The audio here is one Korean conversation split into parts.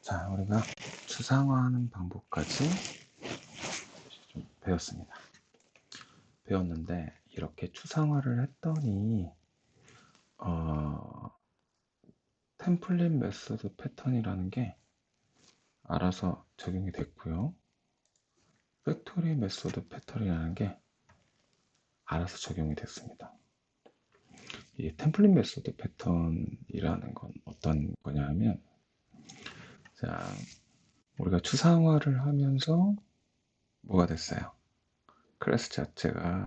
자, 우리가 추상화하는 방법까지 좀 배웠는데, 이렇게 추상화를 했더니 템플릿 메소드 패턴이라는 게 알아서 적용이 됐고요. 팩토리 메소드 패턴이라는 게 알아서 적용이 됐습니다. 이 템플릿 메소드 패턴이라는 건 어떤 거냐면, 자, 우리가 추상화를 하면서 뭐가 됐어요? 클래스 자체가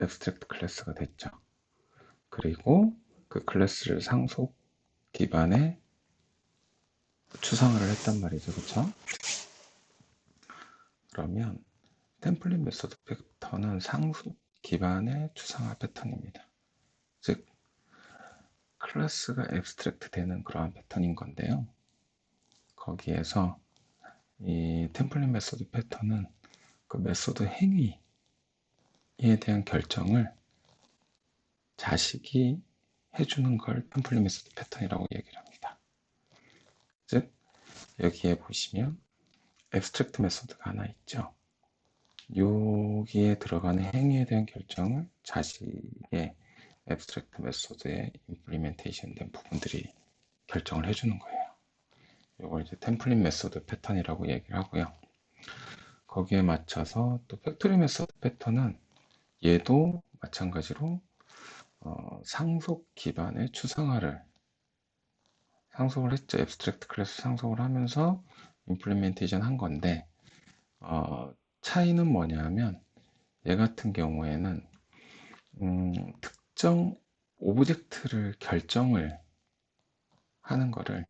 앱스트랙트 클래스가 됐죠. 그리고 그 클래스를 상속 기반의 추상화를 했단 말이죠. 그쵸? 그러면 템플릿 메소드 패턴은 상속 기반의 추상화 패턴입니다. 즉 클래스가 앱스트랙트 되는 그러한 패턴인 건데요. 거기에서 이 템플릿 메소드 패턴은 그 메소드 행위에 대한 결정을 자식이 해주는 걸 템플릿 메소드 패턴이라고 얘기를 합니다. 즉 여기에 보시면 앱스트랙트 메소드가 하나 있죠. 여기에 들어가는 행위에 대한 결정을 자식의 앱스트랙트 메소드에 임플리멘테이션 된 부분들이 결정을 해주는 거예요. 이걸 이제 템플릿 메소드 패턴이라고 얘기를 하고요. 거기에 맞춰서 또 팩토리 메소드 패턴은 얘도 마찬가지로 상속 기반의 추상화를 상속을 했죠. 앱스트랙트 클래스 상속을 하면서 임플리멘테이션 한 건데 차이는 뭐냐면 얘 같은 경우에는 특정 오브젝트를 결정을 하는 거를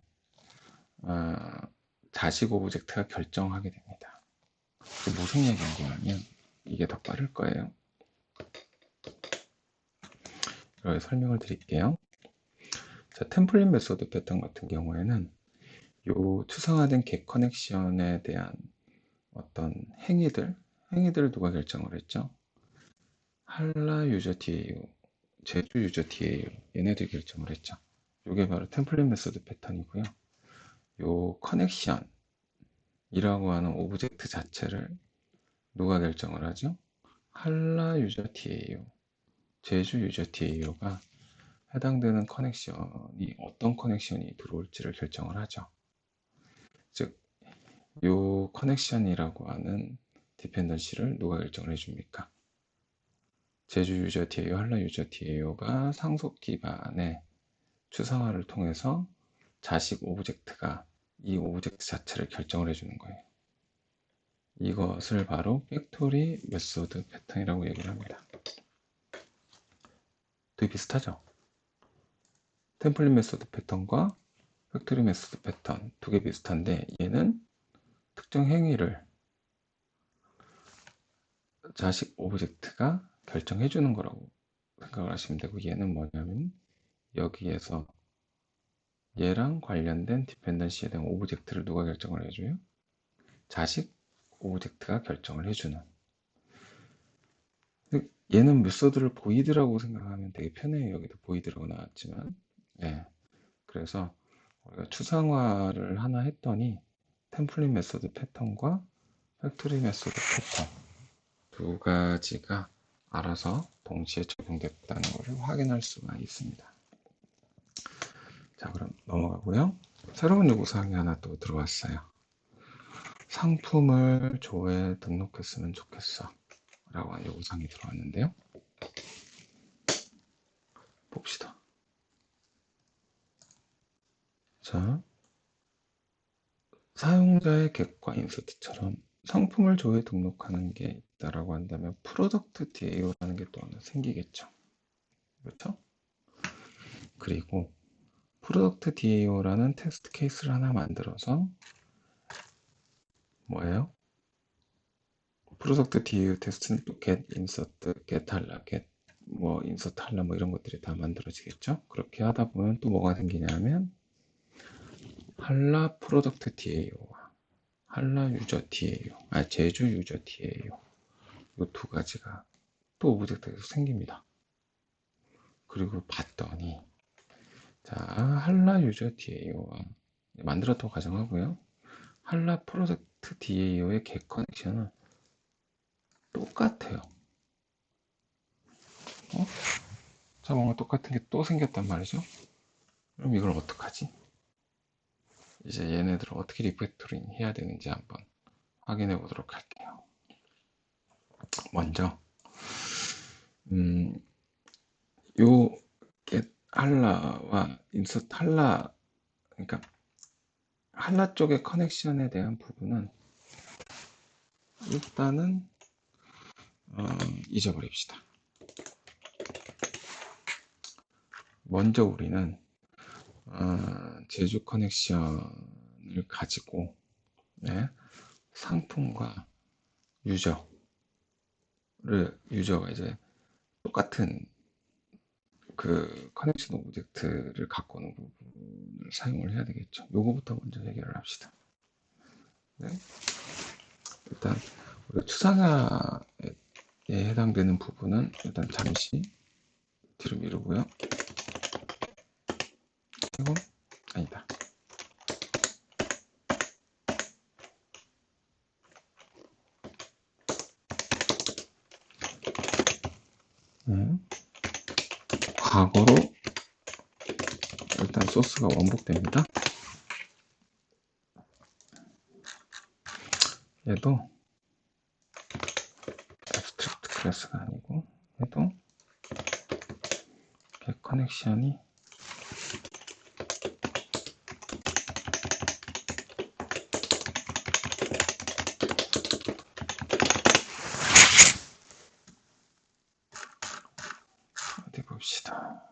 자식 오브젝트가 결정하게 됩니다. 무슨 얘기인 거냐면 이게 더 빠를 거예요. 설명을 드릴게요. 자, 템플릿 메소드 패턴 같은 경우에는 요 추상화된 겟 커넥션에 대한 어떤 행위들을 누가 결정을 했죠? 한라 유저 DAU, 제주 유저 DAU 얘네들이 결정을 했죠. 이게 바로 템플릿 메소드 패턴이고요. 요 커넥션이라고 하는 오브젝트 자체를 누가 결정을 하죠? 한라 유저 DAU, 제주 유저 DAU가 해당되는 커넥션이 어떤 커넥션이 들어올지를 결정을 하죠. 즉, 요 커넥션이라고 하는 디펜던시를 누가 결정을 해줍니까? 제주 유저 DAU, 한라 유저 DAU가 상속 기반의 추상화를 통해서 자식 오브젝트가 이 오브젝트 자체를 결정을 해주는 거예요. 이것을 바로 팩토리 메소드 패턴이라고 얘기를 합니다. 되게 비슷하죠? 템플릿 메소드 패턴과 팩토리 메소드 패턴 두 개 비슷한데 얘는 특정 행위를 자식 오브젝트가 결정해 주는 거라고 생각을 하시면 되고, 얘는 뭐냐면 여기에서 얘랑 관련된 디펜던시에 대한 오브젝트를 누가 결정을 해줘요? 자식 오브젝트가 결정을 해주는. 얘는 메소드를 보이드라고 생각하면 되게 편해요. 여기도 보이드라고 나왔지만, 네. 그래서 우리가 추상화를 하나 했더니 템플릿 메소드 패턴과 팩토리 메소드 패턴 두 가지가 알아서 동시에 적용됐다는 것을 확인할 수가 있습니다. 자, 그럼 넘어가고요. 새로운 요구사항이 하나 또 들어왔어요. 상품을 조회에 등록했으면 좋겠어 라고 하는 요구사항이 들어왔는데요. 봅시다. 자, 사용자의 객과 인서트처럼 상품을 조회에 등록하는 게 있다라고 한다면 프로덕트 DAO라는 게 또 하나 생기겠죠. 그렇죠? 그리고 프로덕트 DAO라는 테스트 케이스를 하나 만들어서 뭐예요? 프로덕트 DAO 테스트는 또 get, insert, get 할라, get 뭐 insert 할라 뭐 이런 것들이 다 만들어지겠죠. 그렇게 하다 보면 또 뭐가 생기냐면 할라 프로덕트 DAO와 할라 유저 DAO, 제주 유저 DAO 이 두 가지가 또 오브젝트에서 생깁니다. 그리고 봤더니 자, 할라 유저 DAO와 만들었다고 가정하고요. 한라 프로젝트 DAO의 get 커넥션은 똑같아요. 자, 뭔가 똑같은 게 또 생겼단 말이죠. 그럼 이걸 어떡하지? 이제 얘네들을 어떻게 리팩토링 해야 되는지 한번 확인해 보도록 할게요. 먼저 요 get 한라와 insert 한라, 그러니까 한라 쪽의 커넥션에 대한 부분은 일단은 잊어버립시다. 먼저 우리는 제주 커넥션을 가지고, 네, 상품과 유저가 이제 똑같은 그 커넥션 오브젝트를 갖고 오는 부분을 사용을 해야 되겠죠. 요거부터 먼저 해결을 합시다. 네. 일단 우리가 추상화에 해당되는 부분은 일단 잠시 뒤로 미루고요. 그리고 아니다. 과거로 일단 소스가 원복됩니다. 얘도 abstract 클래스가 아니고 얘도 get 커넥션이 어디 봅시다.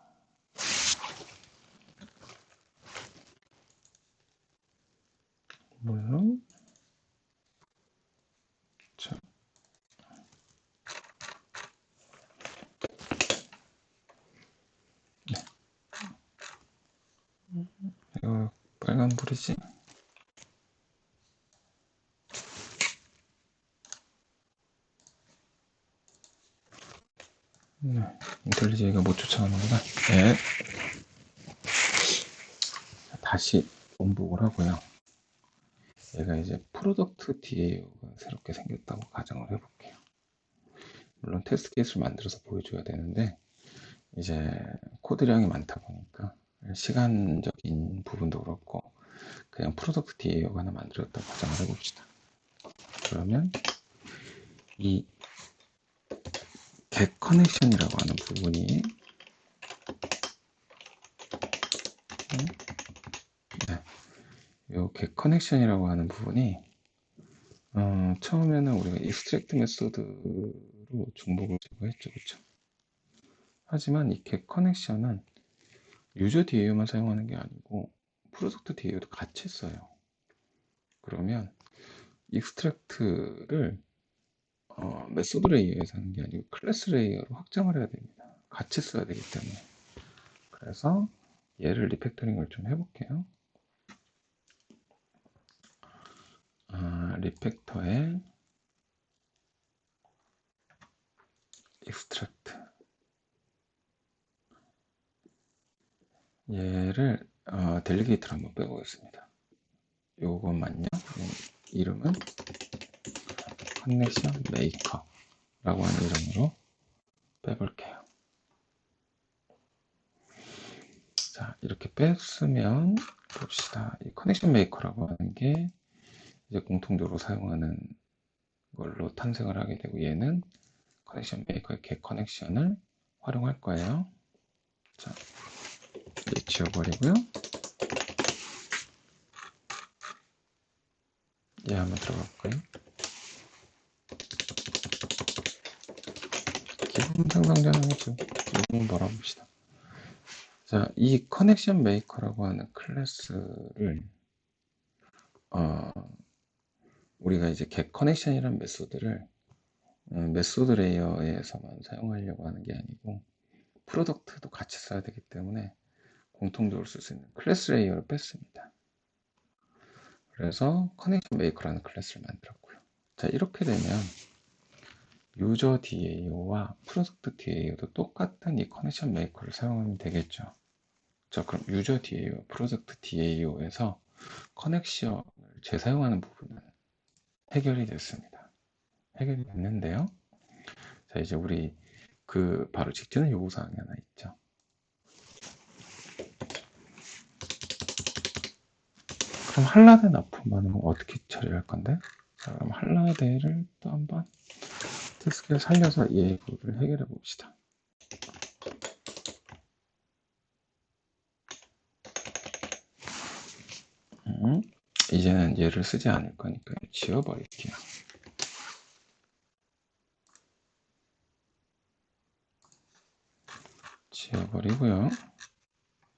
물론 자, 이거 빨간불이지? 네, 인텔리제이가 못 쫓아가는구나. 네. 다시 원복을 하고요. 얘가 이제 프로덕트 DAO가 새롭게 생겼다고 가정을 해볼게요. 물론 테스트 케이스를 만들어서 보여줘야 되는데 이제 코드량이 많다 보니까 시간적인 부분도 그렇고 그냥 프로덕트 DAO가 하나 만들었다고 가정을 해봅시다. 그러면 이 get 커넥션이라고 하는 부분이 요 get 커넥션이라고 하는 부분이 처음에는 우리가 extract 메소드로 중복을 제거했죠, 그렇죠? 하지만 이 get 커넥션은 유저 DAO만 사용하는 게 아니고 프로덕트 DAO도 같이 써요. 그러면 extract를 메소드 레이어에서 하는 게 아니고 클래스 레이어로 확장을 해야 됩니다. 같이 써야 되기 때문에. 그래서 얘를 리팩터링을 좀 해볼게요. 리팩터에 extract 얘를 델리게이트로 한번 빼보겠습니다. 요것만요. 이름은 커넥션 메이커라고 하는 이름으로 빼볼게요. 자, 이렇게 뺐으면 봅시다. 이 커넥션 메이커라고 하는 게 이제 공통적으로 사용하는 걸로 탄생을 하게 되고 얘는 커넥션 메이커의 get 커넥션을 활용할 거예요. 자, 이제 지워버리고요. 얘 한번 들어가 볼까요? 기본 상상자는 했죠. 이건 뭐라 봅시다. 자, 이 커넥션 메이커라고 하는 클래스를 우리가 이제 get 커넥션이라는 메소드를 메소드 레이어에서만 사용하려고 하는 게 아니고 프로덕트도 같이 써야 되기 때문에 공통적으로 쓸 수 있는 클래스 레이어를 뺐습니다. 그래서 커넥션 메이커라는 클래스를 만들었고요. 자, 이렇게 되면 유저 DAO와 프로덕트 DAO도 똑같은 이 커넥션 메이커를 사용하면 되겠죠. 자, 그럼 유저 DAO, 프로덕트 DAO에서 커넥션을 재사용하는 부분은 해결이 됐습니다. 해결이 됐는데요. 자, 이제 우리 바로 직전에 요구사항이 하나 있죠. 그럼 한라대 납품하는 건 어떻게 처리할 건데? 자, 그럼 한라대를 또 한번 디스크를 살려서 이 부분을 해결해 봅시다. 이제는 얘를 쓰지 않을 거니까 지워버릴게요. 지워버리고요.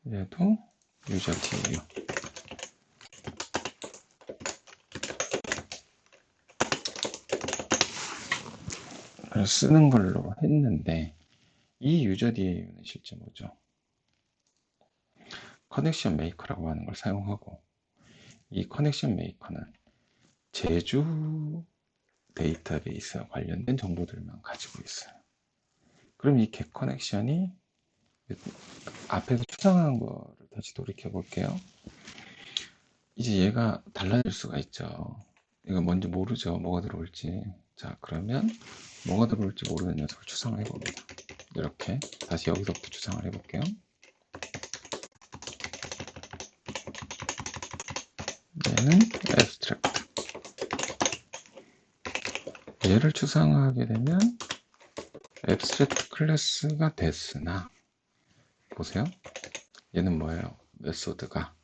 얘도 유저 DAU. 쓰는 걸로 했는데 이 유저 DAU는 실제 뭐죠? 커넥션 메이커라고 하는 걸 사용하고 이 커넥션 메이커는 제주 데이터베이스와 관련된 정보들만 가지고 있어요. 그럼 이 get 커넥션이 앞에서 추상한 거를 다시 돌이켜 볼게요. 이제 얘가 달라질 수가 있죠. 이거 뭔지 모르죠. 뭐가 들어올지. 자, 그러면 뭐가 들어올지 모르는 녀석을 추상을 해봅니다. 이렇게 다시 여기서부터 추상을 해볼게요. 얘는 abstract. 얘를 추상화하게 되면 abstract 클래스가 됐으나 보세요. 얘는 뭐예요? 메소드가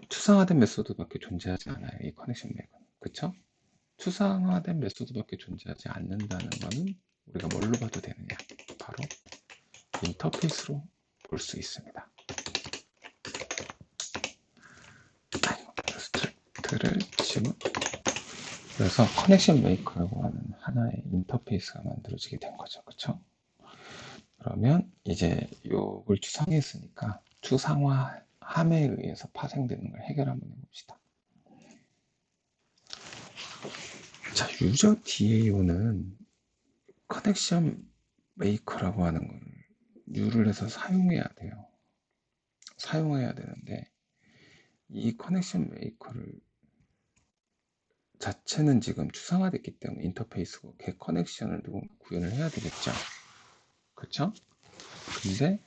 추상화된 메소드밖에 존재하지 않아요. 이 커넥션 맥은. 그쵸? 추상화된 메소드밖에 존재하지 않는다는 것은 우리가 뭘로 봐도 되느냐? 바로 인터페이스로 볼 수 있습니다. abstract를 지금 그래서 커넥션 메이커라고 하는 하나의 인터페이스가 만들어지게 된 거죠. 그쵸? 그러면 이제 요걸 추상했으니까 추상화함에 의해서 파생되는 걸 해결 한번 해봅시다. 자, 유저 DAO는 커넥션 메이커라고 하는 걸 U를 해서 사용해야 돼요. 사용해야 되는데 이 커넥션 메이커를 자체는 지금 추상화됐기 때문에 인터페이스고 걔 커넥션을 누군가 구현을 해야 되겠죠. 그쵸? 근데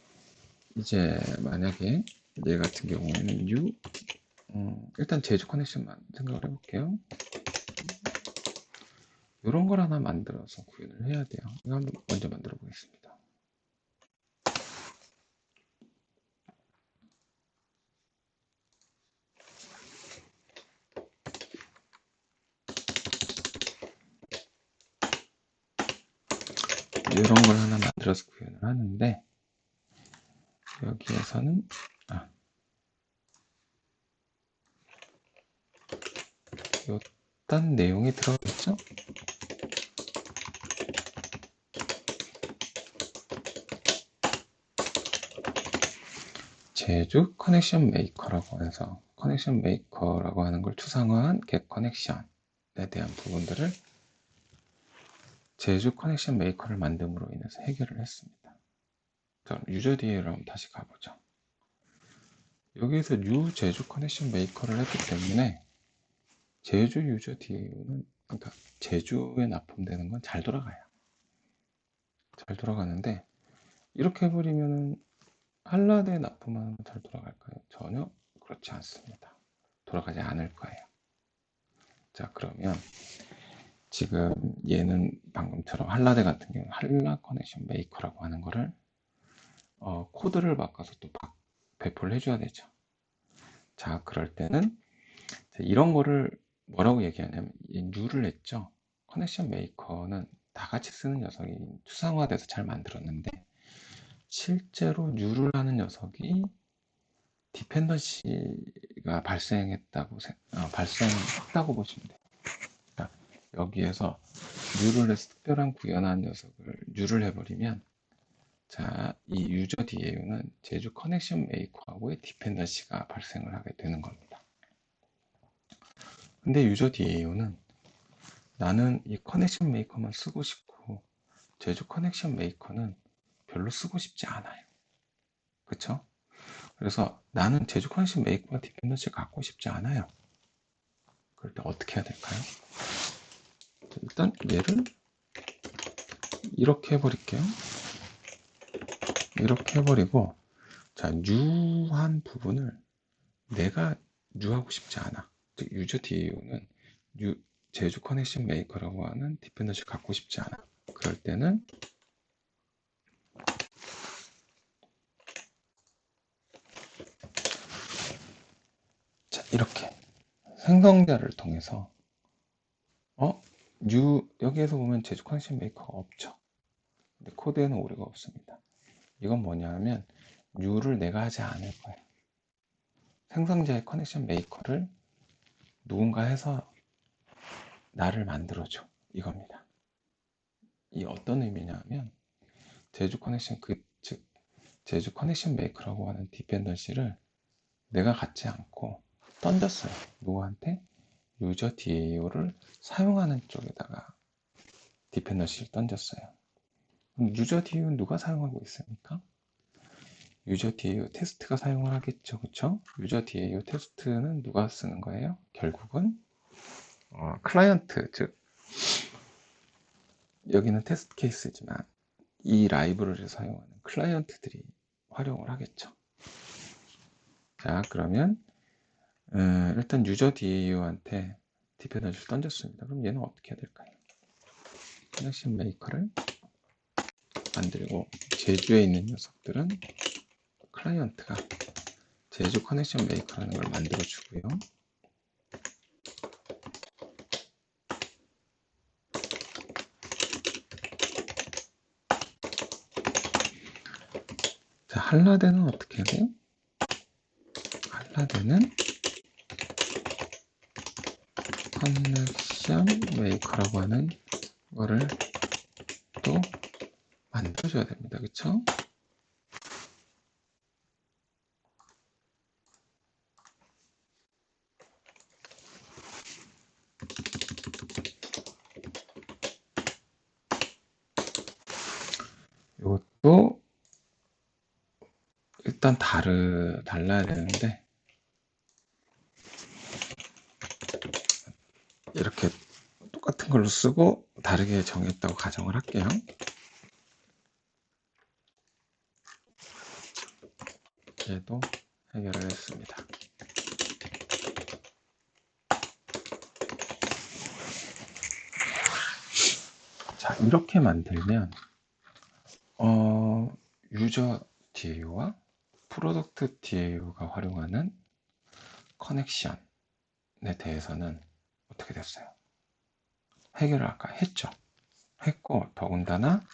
이제 만약에 얘 같은 경우에는 일단 제주 커넥션만 생각을 해볼게요. 이런 걸 하나 만들어서 구현을 해야 돼요. 이거 한번 먼저 만들어 보겠습니다. 이런 걸 하나 만들어서 구현을 하는데 여기에서는 요딴 내용이 들어있죠? 제주 커넥션 메이커라고 해서 커넥션 메이커라고 하는 걸 추상화한 get 커넥션에 대한 부분들을 제주 커넥션 메이커를 만듦으로 인해서 해결을 했습니다. 자, 유저 DA로 한번 다시 가보죠. 여기에서 new 제주 커넥션 메이커를 했기 때문에 제주 유저 DA는 그러니까 제주에 납품되는 건 잘 돌아가요. 잘 돌아가는데 이렇게 해버리면은 한라대에 납품하는 건 잘 돌아갈까요? 전혀 그렇지 않습니다. 돌아가지 않을 거예요. 자, 그러면 지금 얘는 방금처럼 한라대 같은 경우는 한라 커넥션 메이커라고 하는 거를 코드를 바꿔서 또 배포를 해줘야 되죠. 자, 그럴 때는 이런 거를 뭐라고 얘기하냐면 U를 했죠. 커넥션 메이커는 다 같이 쓰는 녀석이 추상화돼서 잘 만들었는데 실제로 U를 하는 녀석이 디펜던시가 발생했다고 보시면 돼요. 그러니까 여기에서 U를 해서 특별한 구현한 녀석을 U를 해버리면 자, 이 유저 DAU는 제주 커넥션 메이커하고의 디펜던시가 발생을 하게 되는 겁니다. 근데 유저 DAU는 나는 이 커넥션 메이커만 쓰고 싶고 제주 커넥션 메이커는 별로 쓰고 싶지 않아요. 그쵸? 그래서 나는 제주 커넥션 메이커와 디펜던시를 갖고 싶지 않아요. 그럴 때 어떻게 해야 될까요? 일단 얘를 이렇게 해버릴게요. 이렇게 해버리고, 자, 뉴한 부분을 내가 뉴하고 싶지 않아. 즉, 유저 DAU는 제주 커넥션 메이커라고 하는 디펜던시를 갖고 싶지 않아. 그럴 때는 자, 이렇게 생성자를 통해서 여기에서 보면 제주 커넥션 메이커가 없죠. 근데 코드에는 오류가 없습니다. 이건 뭐냐 하면 뉴를 내가 하지 않을 거예요. 생성자의 커넥션 메이커를 누군가 해서 나를 만들어줘. 이겁니다. 이 어떤 의미냐 하면 제주 커넥션 즉 제주 커넥션 메이커라고 하는 디펜던시를 내가 갖지 않고 던졌어요. 누구한테? 유저 DAO를 사용하는 쪽에다가 디펜던시를 던졌어요. 그럼 유저 DAO는 누가 사용하고 있습니까? 유저 DAO 테스트가 사용을 하겠죠. 그쵸? 유저 DAO 테스트는 누가 쓰는 거예요? 결국은 클라이언트, 즉 여기는 테스트 케이스지만 이 라이브러리를 사용하는 클라이언트들이 활용을 하겠죠. 자, 그러면 일단 유저 DAO한테 디펜던시를 던졌습니다. 그럼 얘는 어떻게 해야 될까요? 커넥션 메이커를 만들고 제주에 있는 녀석들은 클라이언트가 제주 커넥션 메이커라는 걸 만들어 주고요. 자, 한라데는 어떻게 해야 돼요? 한라데는 커넥션 메이커라고 하는 거를 또 만들어줘야 됩니다. 그쵸? 이것도 일단 달라야 되는데 이렇게 똑같은 걸로 쓰고 다르게 정했다고 가정을 할게요. 얘도 해결을 했습니다. 자, 이렇게 만들면 유저 DAO와 프로덕트 DAO가 활용하는 커넥션에 대해서는 어떻게 됐어요? 해결을 아까 했죠. 했고 더군다나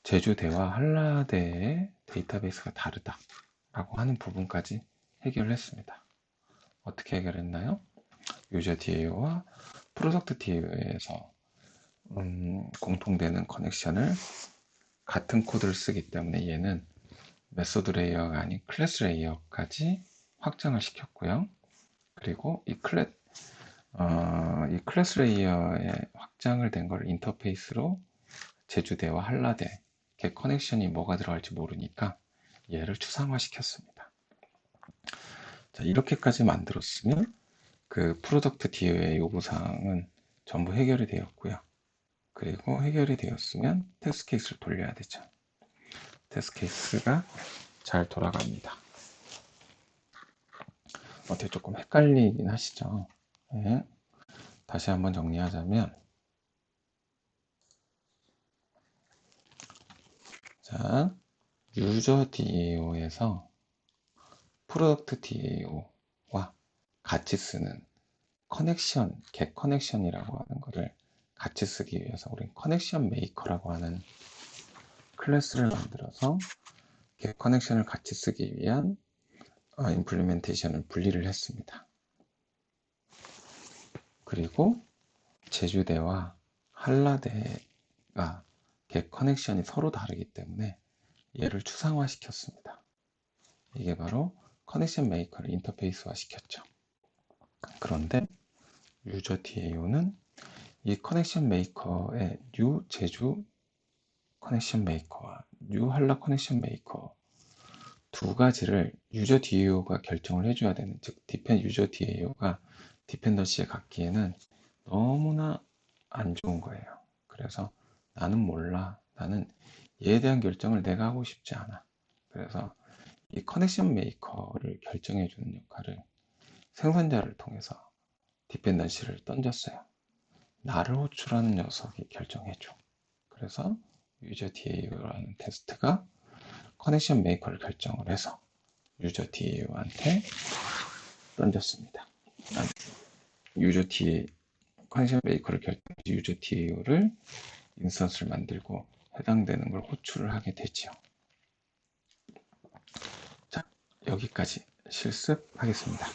제주대와 한라대의 데이터베이스가 다르다라고 하는 부분까지 해결을 했습니다. 어떻게 해결했나요? 유저 DAO와 프로덕트 DAO에서 공통되는 커넥션을 같은 코드를 쓰기 때문에 얘는 메소드 레이어가 아닌 클래스 레이어까지 확장을 시켰고요. 그리고 이 클래스 레이어에 확장을 된 걸 인터페이스로 제주대와 한라대 개 커넥션이 뭐가 들어갈지 모르니까 얘를 추상화 시켰습니다. 자, 이렇게까지 만들었으면 그 프로덕트 DAO의 요구사항은 전부 해결이 되었고요. 그리고 해결이 되었으면 테스트 케이스를 돌려야 되죠. 테스트 케이스가 잘 돌아갑니다. 어떻게 조금 헷갈리긴 하시죠? 네. 다시 한번 정리하자면, 자, 유저 DAO에서 프로덕트 DAO와 같이 쓰는 커넥션, get 커넥션이라고 하는 것을 같이 쓰기 위해서 우린 커넥션 메이커라고 하는 클래스를 만들어서 get 커넥션을 같이 쓰기 위한 임플리멘테이션을 분리를 했습니다. 그리고 제주대와 한라대가 get 커넥션이 서로 다르기 때문에 얘를 추상화 시켰습니다. 이게 바로 커넥션 메이커를 인터페이스화 시켰죠. 그런데 유저 DAO는 이 커넥션 메이커의 뉴 제주 커넥션 메이커와 뉴 한라 커넥션 메이커 두 가지를 유저 DAO가 결정을 해줘야 되는, 즉 유저 DAO가 디펜던시에 갖기에는 너무나 안 좋은 거예요. 그래서 나는 몰라. 나는 얘에 대한 결정을 내가 하고 싶지 않아. 그래서 이 커넥션 메이커를 결정해 주는 역할을 생산자를 통해서 디펜던시를 던졌어요. 나를 호출하는 녀석이 결정해 줘. 그래서 유저 DAO라는 테스트가 커넥션 메이커를 결정을 해서 유저 DAO한테 던졌습니다. 유저 DA 커넥션 메이커를 결정해서 유저 DAO를 인스턴스를 만들고 해당되는 걸 호출을 하게 되지요. 자, 여기까지 실습하겠습니다.